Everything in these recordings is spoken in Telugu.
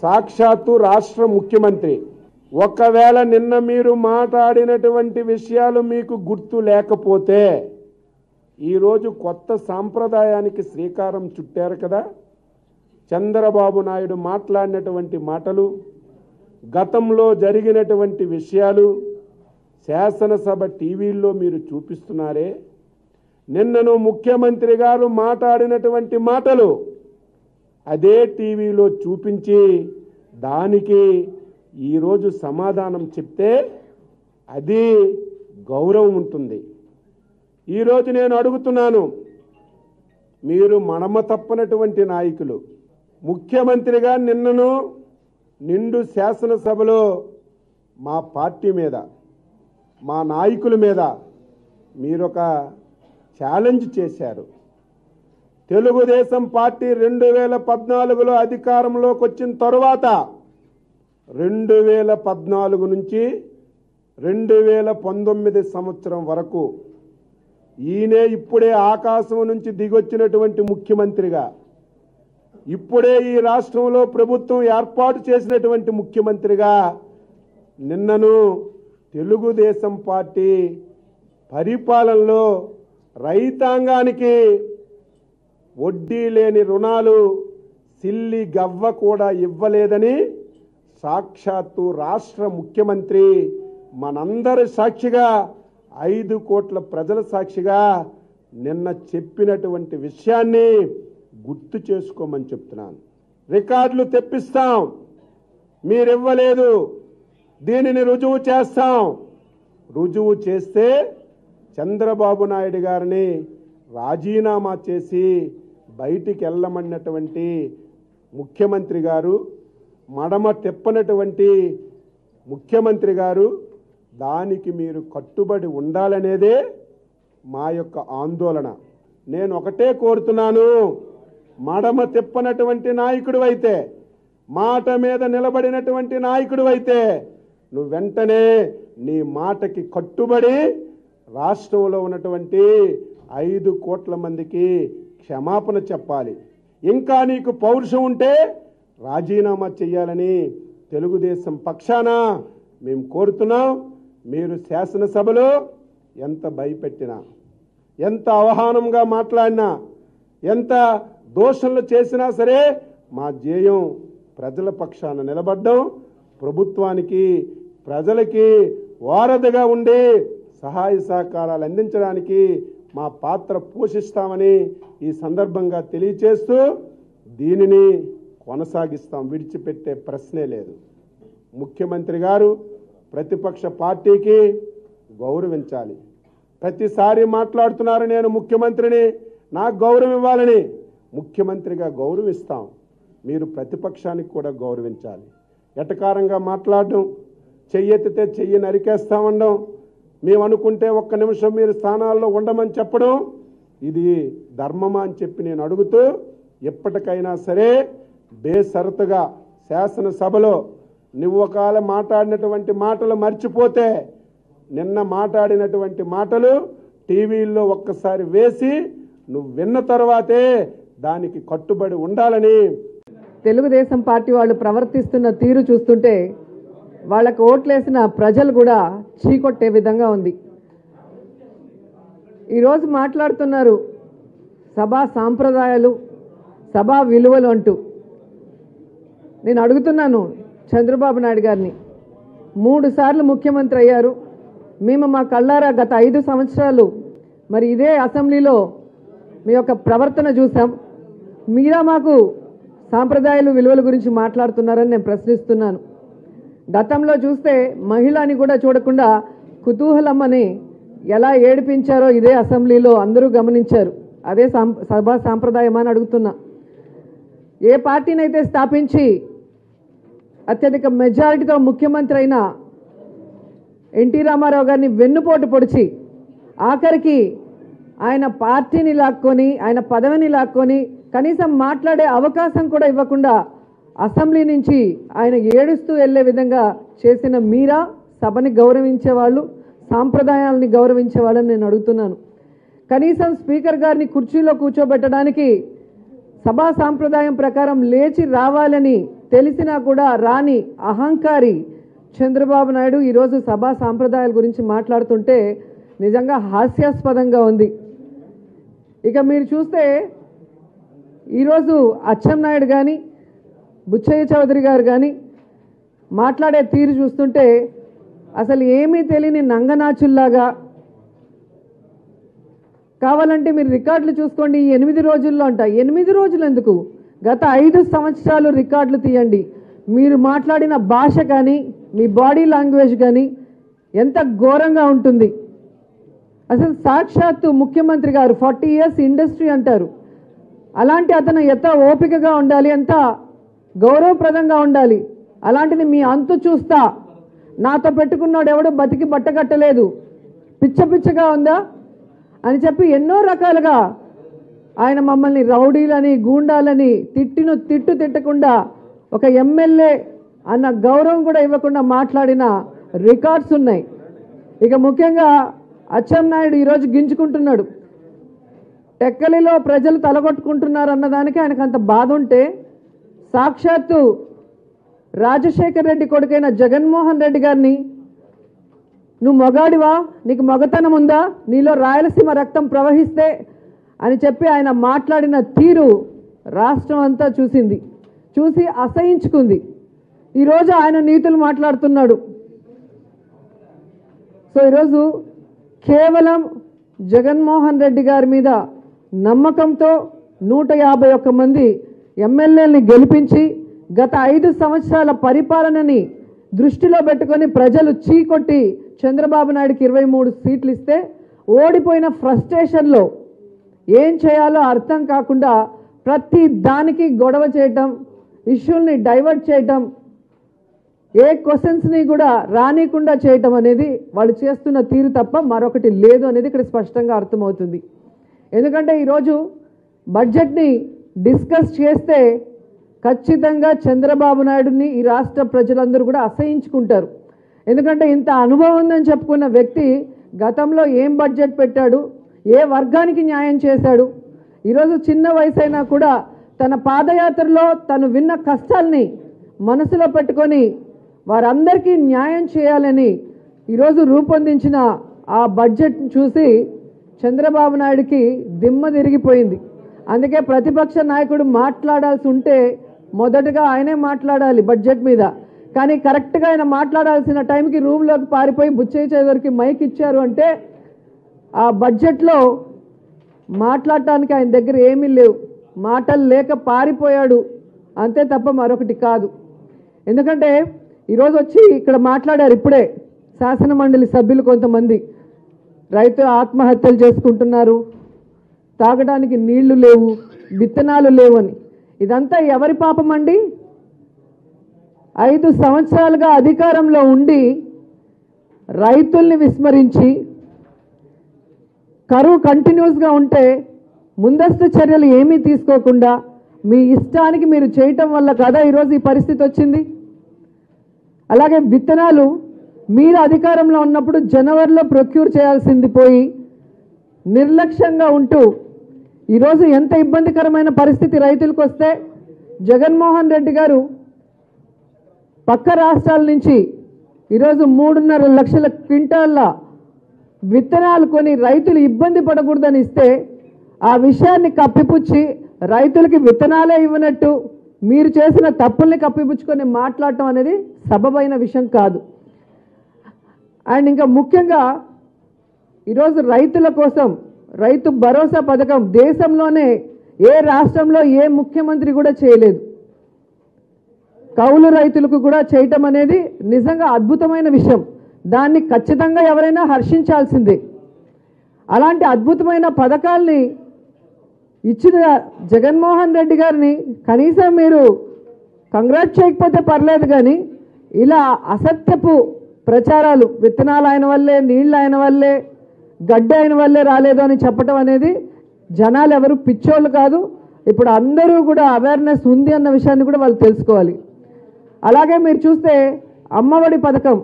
సాక్షాత్తు రాష్ట్ర ముఖ్యమంత్రి. ఒకవేళ నిన్న మీరు మాట్లాడినటువంటి విషయాలు మీకు గుర్తు లేకపోతే ఈరోజు కొత్త సాంప్రదాయానికి శ్రీకారం చుట్టారు కదా. చంద్రబాబు నాయుడు మాట్లాడినటువంటి మాటలు, గతంలో జరిగినటువంటి విషయాలు శాసనసభ టీవీల్లో మీరు చూపిస్తున్నారే. నిన్నను ముఖ్యమంత్రి గారు మాట్లాడినటువంటి మాటలు అదే టీవీలో చూపించి దానికి ఈరోజు సమాధానం చెప్తే అది గౌరవం ఉంటుంది. ఈరోజు నేను అడుగుతున్నాను, మీరు మడమ తప్పనటువంటి నాయకులు. ముఖ్యమంత్రిగా నిన్నను నిండు శాసనసభలో మా పార్టీ మీద, మా నాయకుల మీద మీరొక ఛాలెంజ్ చేశారు. తెలుగుదేశం పార్టీ 2014లో అధికారంలోకి వచ్చిన తరువాత 2014 నుంచి 2019 సంవత్సరం వరకు ఈయనే ఇప్పుడే ఆకాశం నుంచి దిగొచ్చినటువంటి ముఖ్యమంత్రిగా, ఇప్పుడే ఈ రాష్ట్రంలో ప్రభుత్వం ఏర్పాటు చేసినటువంటి ముఖ్యమంత్రిగా నిన్నను తెలుగుదేశం పార్టీ పరిపాలనలో రైతాంగానికి వడ్డీ లేని రుణాలు సిల్లి గవ్వ కూడా ఇవ్వలేదని సాక్షాత్తు రాష్ట్ర ముఖ్యమంత్రి మనందరి సాక్షిగా 5 కోట్ల ప్రజల సాక్షిగా నిన్న చెప్పినటువంటి విషయాన్ని గుర్తు చేసుకోమని చెప్తున్నాను. రికార్డులు తెప్పిస్తాం, మీరివ్వలేదు, దీనిని రుజువు చేస్తాం. రుజువు చేస్తే చంద్రబాబు నాయుడు గారిని రాజీనామా చేసి బయటికి వెళ్ళమన్నటువంటి ముఖ్యమంత్రి గారు, మడమ తిప్పనటువంటి ముఖ్యమంత్రి గారు, దానికి మీరు కట్టుబడి ఉండాలనేదే మా యొక్క ఆందోళన. నేను ఒకటే కోరుతున్నాను, మడమ తిప్పనటువంటి నాయకుడు అయితే, మాట మీద నిలబడినటువంటి నాయకుడు అయితే నువ్వు వెంటనే నీ మాటకి కట్టుబడి రాష్ట్రంలో ఉన్నటువంటి 5 కోట్ల మందికి క్షమాపణ చెప్పాలి. ఇంకా నీకు పౌరుషం ఉంటే రాజీనామా చేయాలని తెలుగుదేశం పక్షాన మేము కోరుతున్నాం. మీరు శాసనసభలో ఎంత భయపెట్టినా, ఎంత అవమానంగా మాట్లాడినా, ఎంత దోషణలు చేసినా సరే మా ధ్యేయం ప్రజల పక్షాన నిలబడ్డం, ప్రభుత్వానికి ప్రజలకి వారధిగా ఉండి సహాయ సహకారాలు అందించడానికి మా పాత్ర పోషిస్తామని ఈ సందర్భంగా తెలియచేస్తూ దీనిని కొనసాగిస్తాం, విడిచిపెట్టే ప్రశ్నే లేదు. ముఖ్యమంత్రి గారు ప్రతిపక్ష పార్టీకి గౌరవించాలి. ప్రతిసారి మాట్లాడుతున్నారు నేను ముఖ్యమంత్రిని, నాకు గౌరవం ఇవ్వాలని. ముఖ్యమంత్రిగా గౌరవిస్తాం, మీరు ప్రతిపక్షానికి కూడా గౌరవించాలి. ఎటకారంగా మాట్లాడడం, చెయ్యెత్తితే చెయ్యి నరికేస్తామండం, మేము అనుకుంటే ఒక్క నిమిషం మీరు స్థానాల్లో ఉండమని చెప్పడం ఇది ధర్మమా అని చెప్పి నేను అడుగుతూ, ఎప్పటికైనా సరే బేషరతుగా శాసనసభలో నువ్వు ఒకవేళ మాట్లాడినటువంటి మాటలు మర్చిపోతే నిన్న మాట్లాడినటువంటి మాటలు టీవీల్లో ఒక్కసారి వేసి నువ్వు విన్న తర్వాతే దానికి కట్టుబడి ఉండాలని. తెలుగుదేశం పార్టీ వాళ్ళు ప్రవర్తిస్తున్న తీరు చూస్తుంటే వాళ్ళకు ఓట్లేసిన ప్రజలు కూడా చీకొట్టే విధంగా ఉంది. ఈరోజు మాట్లాడుతున్నారు సభా సాంప్రదాయాలు, సభా విలువలు అంటూ. నేను అడుగుతున్నాను చంద్రబాబు నాయుడు గారిని, 3 సార్లు ముఖ్యమంత్రి అయ్యారు. మేము మా కళ్ళారా గత 5 సంవత్సరాలు మరి ఇదే అసెంబ్లీలో మీ యొక్క ప్రవర్తన చూసాం. మీరా మాకు సాంప్రదాయాలు విలువల గురించి మాట్లాడుతున్నారని నేను ప్రశ్నిస్తున్నాను. గతంలో చూస్తే మహిళని కూడా చూడకుండా కుతూహలమ్మని ఎలా ఏడిపించారో ఇదే అసెంబ్లీలో అందరూ గమనించారు. అదే సభా సాంప్రదాయం అని అడుగుతున్నా. ఏ పార్టీనైతే స్థాపించి అత్యధిక మెజారిటీతో ముఖ్యమంత్రి అయిన ఎన్టీ రామారావు గారిని వెన్నుపోటు పొడిచి ఆఖరికి ఆయన పార్టీని లాక్కొని, ఆయన పదవిని లాక్కొని కనీసం మాట్లాడే అవకాశం కూడా ఇవ్వకుండా అసెంబ్లీ నుంచి ఆయన ఏడుస్తూ వెళ్లే విధంగా చేసిన మీరా సభని గౌరవించేవాళ్ళు, సాంప్రదాయాలని గౌరవించేవాళ్ళని నేను అడుగుతున్నాను. కనీసం స్పీకర్ గారిని కుర్చీలో కూర్చోబెట్టడానికి సభా సాంప్రదాయం ప్రకారం లేచి రావాలని తెలిసినా కూడా రాని అహంకారి చంద్రబాబు నాయుడు ఈరోజు సభా సాంప్రదాయాల గురించి మాట్లాడుతుంటే నిజంగా హాస్యాస్పదంగా ఉంది. ఇక మీరు చూస్తే ఈరోజు అచ్చెన్నాయుడు కానీ బుచ్చయ్య చౌదరి గారు కానీ మాట్లాడే తీరు చూస్తుంటే అసలు ఏమీ తెలియని నంగనాచుల్లాగా, కావాలంటే మీరు రికార్డులు చూసుకోండి. ఈ 8 రోజుల్లో అంట, 8 రోజులు ఎందుకు, గత 5 సంవత్సరాలు రికార్డులు తీయండి. మీరు మాట్లాడిన భాష కానీ మీ బాడీ లాంగ్వేజ్ కానీ ఎంత ఘోరంగా ఉంటుంది. అసలు సాక్షాత్తు ముఖ్యమంత్రి గారు 40 years ఇండస్ట్రీ అంటారు. అలాంటి అతను ఎంత ఓపికగా ఉండాలి, ఎంత గౌరవప్రదంగా ఉండాలి. అలాంటిది మీ అంతు చూస్తా, నాతో పెట్టుకున్నాడు ఎవడు బతికి బట్టగట్టలేదు, పిచ్చగా ఉందా అని చెప్పి ఎన్నో రకాలుగా ఆయన మమ్మల్ని రౌడీలని గూండాలని తిట్టకుండా ఒక ఎమ్మెల్యే అన్న గౌరవం కూడా ఇవ్వకుండా మాట్లాడిన రికార్డ్స్ ఉన్నాయి. ఇక ముఖ్యంగా అచ్చెన్నాయుడు ఈరోజు గింజుకుంటున్నాడు. టెక్కలిలో ప్రజలు తలగొట్టుకుంటున్నారు అన్నదానికి ఆయనకు అంత బాధ ఉంటే, సాక్షాత్తు రాజశేఖర్ రెడ్డి కొడుకైన జగన్మోహన్ రెడ్డి గారిని నువ్వు మొగాడివా, నీకు మొగతనం ఉందా, నీలో రాయలసీమ రక్తం ప్రవహిస్తే అని చెప్పి ఆయన మాట్లాడిన తీరు రాష్ట్రం అంతా చూసి అసహించుకుంది. ఈరోజు ఆయన నీతులు మాట్లాడుతున్నాడు. సో ఈరోజు కేవలం జగన్మోహన్ రెడ్డి గారి మీద నమ్మకంతో 151 మంది ఎమ్మెల్యేలని గెలిపించి గత 5 సంవత్సరాల పరిపాలనని దృష్టిలో పెట్టుకొని ప్రజలు చీకొట్టి చంద్రబాబు నాయుడుకి 23 సీట్లు ఇస్తే ఓడిపోయిన ఫ్రస్ట్రేషన్లో ఏం చేయాలో అర్థం కాకుండా ప్రతి దానికి గొడవ చేయటం, ఇష్యూల్ని డైవర్ట్ చేయటం, ఏ క్వశ్చన్స్ని కూడా రానికుండా చేయటం అనేది వాళ్ళు చేస్తున్న తీరు తప్ప మరొకటి లేదు అనేది ఇక్కడ స్పష్టంగా అర్థమవుతుంది. ఎందుకంటే ఈరోజు బడ్జెట్ని డిస్కస్ చేస్తే ఖచ్చితంగా చంద్రబాబు నాయుడుని ఈ రాష్ట్ర ప్రజలందరూ కూడా అసహించుకుంటారు. ఎందుకంటే ఇంత అనుభవం ఉందని చెప్పుకున్న వ్యక్తి గతంలో ఏం బడ్జెట్ పెట్టాడు, ఏ వర్గానికి న్యాయం చేశాడు, ఈరోజు చిన్న వయసు అయినా కూడా తన పాదయాత్రలో తను విన్న కష్టాల్ని మనసులో పెట్టుకొని వారందరికీ న్యాయం చేయాలని ఈరోజు రూపొందించిన ఆ బడ్జెట్ చూసి చంద్రబాబు నాయుడికి దిమ్మ తిరిగిపోయింది. అందుకే ప్రతిపక్ష నాయకుడు మాట్లాడాల్సి ఉంటే మొదటగా ఆయనే మాట్లాడాలి బడ్జెట్ మీద. కానీ కరెక్ట్గా ఆయన మాట్లాడాల్సిన టైంకి రూమ్లోకి పారిపోయి బుచ్చయ్య చౌదరికి మైక్ ఇచ్చారు అంటే ఆ బడ్జెట్లో మాట్లాడటానికి ఆయన దగ్గర ఏమీ లేవు, మాటలు లేక పారిపోయాడు అంతే తప్ప మరొకటి కాదు. ఎందుకంటే ఈరోజు వచ్చి ఇక్కడ మాట్లాడారు ఇప్పుడే శాసన మండలి సభ్యులు కొంతమంది, రైతులు ఆత్మహత్యలు చేసుకుంటున్నారు, తాగడానికి నీళ్లు లేవు, విత్తనాలు లేవని. ఇదంతా ఎవరి పాపం అండి? 5 సంవత్సరాలుగా అధికారంలో ఉండి రైతుల్ని విస్మరించి కరువు కంటిన్యూస్గా ఉంటే ముందస్తు చర్యలు ఏమీ తీసుకోకుండా మీ ఇష్టానికి మీరు చేయటం వల్ల కదా ఈరోజు ఈ పరిస్థితి వచ్చింది. అలాగే విత్తనాలు మీరు అధికారంలో ఉన్నప్పుడు జనవరిలో ప్రొక్యూర్ చేయాల్సింది పోయి నిర్లక్ష్యంగా ఉంటూ ఈరోజు ఎంత ఇబ్బందికరమైన పరిస్థితి రైతులకు వస్తే జగన్మోహన్ రెడ్డి గారు పక్క రాష్ట్రాల నుంచి ఈరోజు 3.5 లక్షల క్వింటాళ్ళ విత్తనాలు కొని రైతులు ఇబ్బంది పడకూడదని ఇస్తే ఆ విషయాన్ని కప్పిపుచ్చి రైతులకి విత్తనాలే ఇవ్వనట్టు మీరు చేసిన తప్పుల్ని కప్పిపుచ్చుకొని మాట్లాడటం అనేది సబబైన విషయం కాదు. అండ్ ఇంకా ముఖ్యంగా ఈరోజు రైతుల కోసం రైతు భరోసా పథకం దేశంలోనే ఏ రాష్ట్రంలో ఏ ముఖ్యమంత్రి కూడా చేయలేదు. కౌలు రైతులకు కూడా చేయటం అనేది నిజంగా అద్భుతమైన విషయం. దాన్ని ఖచ్చితంగా ఎవరైనా హర్షించాల్సిందే. అలాంటి అద్భుతమైన పథకాల్ని ఇచ్చిన జగన్మోహన్ రెడ్డి గారిని కనీసం మీరు కంగ్రాట్ చేయకపోతే పర్లేదు, కానీ ఇలా అసత్యపు ప్రచారాలు, విత్తనాలు ఆయన వల్లే, నీళ్ళు ఆయన వల్లే, గడ్డి ఆయన వల్లే రాలేదు అని చెప్పటం అనేది జనాలు ఎవరు పిచ్చోళ్ళు కాదు. ఇప్పుడు అందరూ కూడా అవేర్నెస్ ఉంది అన్న విషయాన్ని కూడా వాళ్ళు తెలుసుకోవాలి. అలాగే మీరు చూస్తే అమ్మఒడి పథకం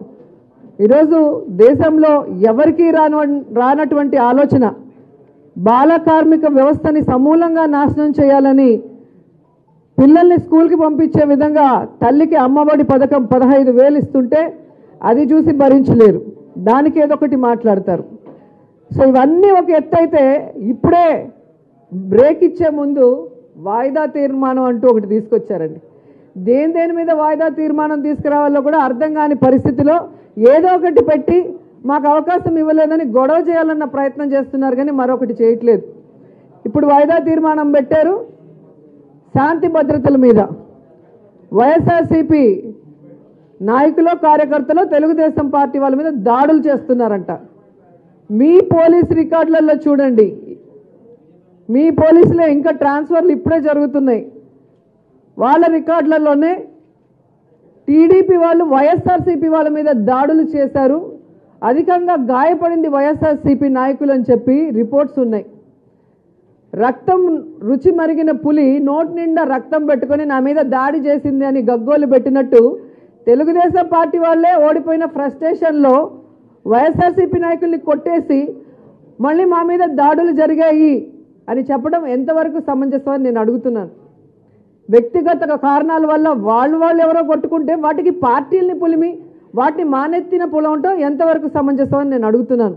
ఈరోజు దేశంలో ఎవరికీ రానటువంటి ఆలోచన, బాల కార్మిక వ్యవస్థని సమూలంగా నాశనం చేయాలని పిల్లల్ని స్కూల్కి పంపించే విధంగా తల్లికి అమ్మఒడి పథకం 15,000 ఇస్తుంటే అది చూసి భరించలేరు, దానికి ఏదో ఒకటి మాట్లాడతారు. సో ఇవన్నీ ఒక ఎత్తు అయితే, ఇప్పుడే బ్రేక్ ఇచ్చే ముందు వాయిదా తీర్మానం అంటూ ఒకటి తీసుకొచ్చారండి. దేని మీద వాయిదా తీర్మానం తీసుకురావాలో కూడా అర్థం కాని పరిస్థితిలో ఏదో ఒకటి పెట్టి మాకు అవకాశం ఇవ్వలేదని గొడవ చేయాలన్న ప్రయత్నం చేస్తున్నారు, కానీ మరొకటి చేయట్లేదు. ఇప్పుడు వాయిదా తీర్మానం పెట్టారు శాంతి భద్రతల మీద. వైఎస్ఆర్సీపీ నాయకులు కార్యకర్తలు తెలుగుదేశం పార్టీ వాళ్ళ మీద దాడులు చేస్తున్నారంట. మీ పోలీస్ రికార్డులలో చూడండి, మీ పోలీసులే ఇంకా ట్రాన్స్ఫర్లు ఇప్పుడే జరుగుతున్నాయి. వాళ్ళ రికార్డులలోనే టీడీపీ వాళ్ళు వైఎస్ఆర్సీపీ వాళ్ళ మీద దాడులు చేశారు, అధికంగా గాయపడింది వైఎస్ఆర్సీపీ నాయకులు అని చెప్పి రిపోర్ట్స్ ఉన్నాయి. రక్తం రుచి మరిగిన పులి నోటి నిండా రక్తం పెట్టుకొని నా మీద దాడి చేసింది అని గగ్గోలు పెట్టినట్టు తెలుగుదేశం పార్టీ వాళ్ళే ఓడిపోయిన ఫ్రస్ట్రేషన్లో వైఎస్ఆర్సీపీ నాయకుల్ని కొట్టేసి మళ్ళీ మా మీద దాడులు జరిగాయి అని చెప్పడం ఎంతవరకు సమంజసం అని నేను అడుగుతున్నాను. వ్యక్తిగత కారణాల వల్ల వాళ్ళు ఎవరో కొట్టుకుంటే వాటికి పార్టీల్ని పులిమి వాటిని మానెత్తిన పొలవటం ఎంతవరకు సమంజసం అని నేను అడుగుతున్నాను.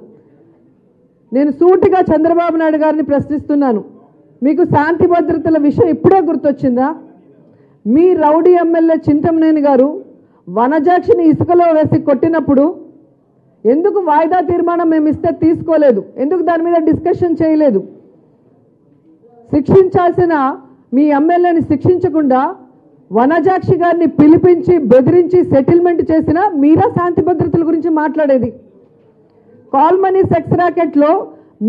నేను సూటిగా చంద్రబాబు నాయుడు గారిని ప్రశ్నిస్తున్నాను, మీకు శాంతి భద్రతల విషయం ఇప్పుడే గుర్తొచ్చిందా? మీ రౌడీ ఎమ్మెల్యే చింతమనేని గారు వనజాక్షిని ఇసుకలో వేసి కొట్టినప్పుడు ఎందుకు వాయిదా తీర్మానం మేము ఇస్తే తీసుకోలేదు? ఎందుకు దాని మీద డిస్కషన్ చేయలేదు? శిక్షించాల్సిన మీ ఎమ్మెల్యేని శిక్షించకుండా వనజాక్షి గారిని పిలిపించి బెదిరించి సెటిల్మెంట్ చేసిన మీరా శాంతి భద్రతల గురించి మాట్లాడేది? కాల్మనీ సెక్స్ ర్యాకెట్లో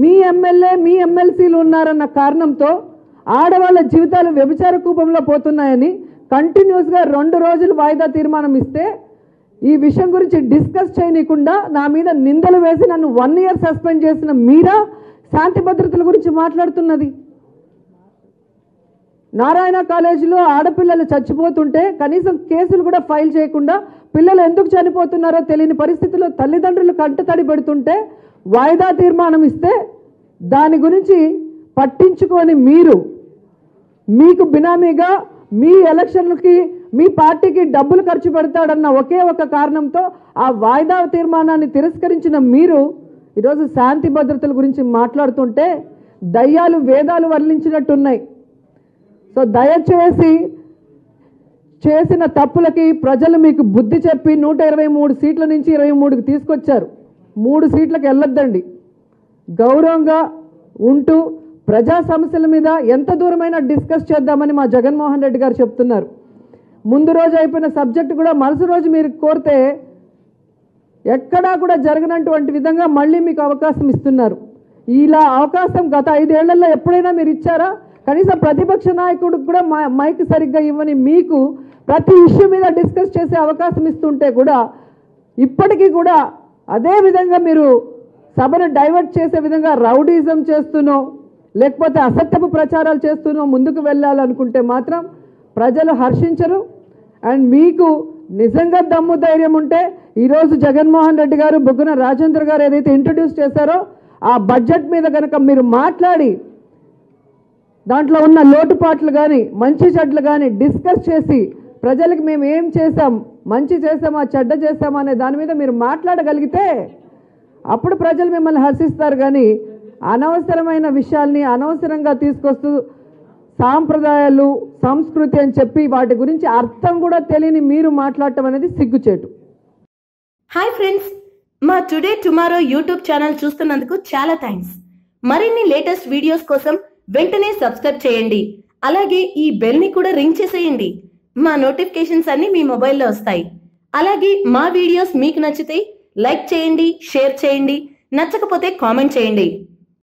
మీ ఎమ్మెల్యే మీ ఎమ్మెల్సీలు ఉన్నారన్న కారణంతో ఆడవాళ్ళ జీవితాలు వ్యభిచార కూపంలో పోతున్నాయని కంటిన్యూస్గా 2 రోజులు వాయిదా తీర్మానం ఇస్తే ఈ విషయం గురించి డిస్కస్ చేయనీయకుండా నా మీద నిందలు వేసి నన్ను 1 year సస్పెండ్ చేసిన మీరా శాంతి భద్రతల గురించి మాట్లాడుతున్నది? నారాయణ కాలేజీలో ఆడపిల్లలు చచ్చిపోతుంటే కనీసం కేసులు కూడా ఫైల్ చేయకుండా పిల్లలు ఎందుకు చనిపోతున్నారో తెలియని పరిస్థితుల్లో తల్లిదండ్రులు కంటతడి పెడుతుంటే వాయిదా తీర్మానం ఇస్తే దాని గురించి పట్టించుకొని మీకు బినామీగా మీ ఎలక్షన్లకి మీ పార్టీకి డబ్బులు ఖర్చు పెడతాడన్న ఒకే ఒక కారణంతో ఆ వాయిదా తీర్మానాన్ని తిరస్కరించిన మీరు ఈరోజు శాంతి భద్రతల గురించి మాట్లాడుతుంటే దయ్యాలు వేదాలు వర్ణించినట్టున్నాయి. సో దయచేసి చేసిన తప్పులకి ప్రజలు మీకు బుద్ధి చెప్పి 123 సీట్ల నుంచి 23కి తీసుకొచ్చారు. 3 సీట్లకు వెళ్ళొద్దండి. గౌరవంగా ఉంటూ ప్రజా సమస్యల మీద ఎంత దూరమైనా డిస్కస్ చేద్దామని మా జగన్మోహన్ రెడ్డి గారు చెప్తున్నారు. ముందు రోజు అయిపోయిన సబ్జెక్టు కూడా మరుసటి రోజు మీరు కోరితే ఎక్కడా కూడా జరగనటువంటి విధంగా మళ్ళీ మీకు అవకాశం ఇస్తున్నారు. ఇలా అవకాశం గత 5 ఏళ్లలో ఎప్పుడైనా మీరు ఇచ్చారా? కనీసం ప్రతిపక్ష నాయకుడికి కూడా మైక్ సరిగ్గా ఇవ్వని మీకు ప్రతి ఇష్యూ మీద డిస్కస్ చేసే అవకాశం ఇస్తుంటే కూడా ఇప్పటికీ కూడా అదే విధంగా మీరు సభను డైవర్ట్ చేసే విధంగా రౌడీజం చేస్తూనో లేకపోతే అసత్యపు ప్రచారాలు చేస్తూనో ముందుకు వెళ్ళాలనుకుంటే మాత్రం ప్రజలు హర్షించరు. అండ్ మీకు నిజంగా దమ్ము ధైర్యం ఉంటే ఈరోజు జగన్మోహన్ రెడ్డి గారు బుగ్గన రాజేంద్ర గారు ఏదైతే ఇంట్రడ్యూస్ చేశారో ఆ బడ్జెట్ మీద కనుక మీరు మాట్లాడి దాంట్లో ఉన్న లోటుపాట్లు కానీ మంచి చెడ్లు కానీ డిస్కస్ చేసి ప్రజలకు మేము ఏం చేసాం, మంచి చేసామా చెడ్డ చేసామా అనే దాని మీద మీరు మాట్లాడగలిగితే అప్పుడు ప్రజలు మిమ్మల్ని హర్షిస్తారు. కానీ అనవసరమైన విషయాల్ని అనవసరంగా తీసుకొస్తూ సాంప్రదాయాలు సంస్కృతి అని చెప్పి వాటి గురించి అర్థం కూడా తెలియని మీరు మాట్లాడటం అనేది సిగ్గుచేటు. హాయ్ ఫ్రెండ్స్, మా టుడే టుమారో యూట్యూబ్ ఛానల్ చూస్తున్నందుకు చాలా థ్యాంక్స్. మరిన్ని లేటెస్ట్ వీడియోస్ కోసం వెంటనే సబ్స్క్రైబ్ చేయండి. అలాగే ఈ బెల్ ని కూడా రింగ్ చేసేయండి. మా నోటిఫికేషన్స్ అన్ని మీ మొబైల్లో వస్తాయి. అలాగే మా వీడియోస్ మీకు నచ్చితే లైక్ చేయండి, షేర్ చేయండి, నచ్చకపోతే కామెంట్ చేయండి.